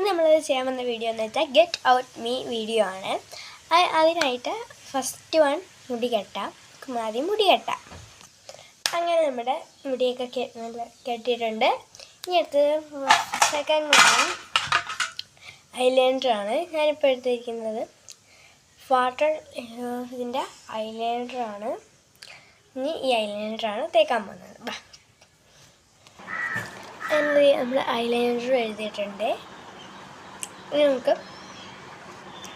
നമ്മൾ ചെയ്യാൻ വന്ന വീഡിയോ എന്ന് വെച്ചാൽ ഗെറ്റ് ഔട്ട് മീ വീഡിയോ ആണ്. അതിനായിട്ട് ഫസ്റ്റ് വൺ മുടി കെട്ടാം. ആദ്യം മുടി കെട്ടാം. അങ്ങനെ നമ്മുടെ മുടിയൊക്കെ കെട്ടിയിട്ടുണ്ട്. ഇനി അടുത്തത് സെക്കൻഡ് വൺ ഐലൈനറാണ്. ഞാനിപ്പോൾ എടുത്തിരിക്കുന്നത് വാട്ടർ ഇതിൻ്റെ ഐലൈനറാണ്. ഇനി ഈ ഐലൈനറാണ് തേക്കാൻ പോകുന്നത്. നമ്മൾ ഐലൈനർ എഴുതിയിട്ടുണ്ട്. ഇനി നമുക്ക്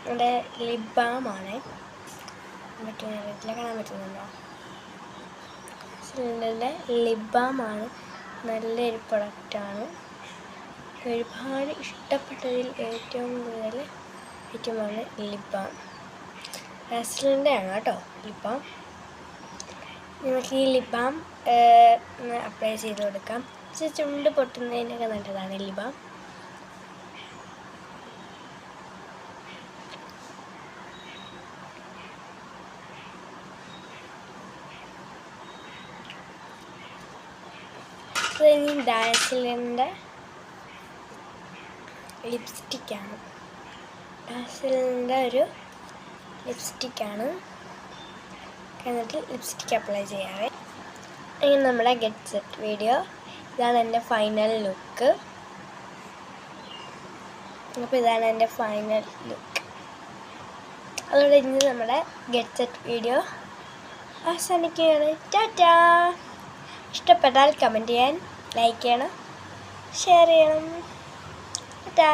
നമ്മുടെ ലിപ് ബാമാണ്. കാണാൻ പറ്റുന്നുണ്ടോ? സിലിണ്ടറിൻ്റെ ലിപ് ബാമാണ്. നല്ലൊരു പ്രൊഡക്റ്റാണ്. ഒരുപാട് ഇഷ്ടപ്പെട്ടതിൽ ഏറ്റവും ആണ് ലിപ് ബാം. റെസ്ലിൻ്റെ ആണ് കേട്ടോ ലിപ് ബാം. നമുക്ക് ഈ ലിപ് ബാം അപ്ലൈ ചെയ്ത് കൊടുക്കാം. ചുണ്ട് പൊട്ടുന്നതിനൊക്കെ നല്ലതാണ് ലിപ് ബാം. ഇനി ഡാസിലിൻ്റെ ലിപ്സ്റ്റിക്കാണ്. ഡാസിലിൻ്റെ ഒരു ലിപ്സ്റ്റിക്കാണ്. എന്നിട്ട് ലിപ്സ്റ്റിക്ക് അപ്ലൈ ചെയ്യാവേ. ഇനി നമ്മുടെ ഗെറ്റ് സെറ്റ് വീഡിയോ. ഇതാണ് എൻ്റെ ഫൈനൽ ലുക്ക്. അപ്പോൾ ഇതാണ് എൻ്റെ ഫൈനൽ ലുക്ക്. അതുകൊണ്ട് ഇനി നമ്മുടെ ഗെറ്റ് സെറ്റ് വീഡിയോ അവസാനിക്കുകയാണ്. ടാറ്റാ. ഇഷ്ടപ്പെട്ടാൽ കമൻറ്റ് ചെയ്യാൻ, ലൈക്ക് ചെയ്യണം, ഷെയർ ചെയ്യണം. ടാറ്റാ.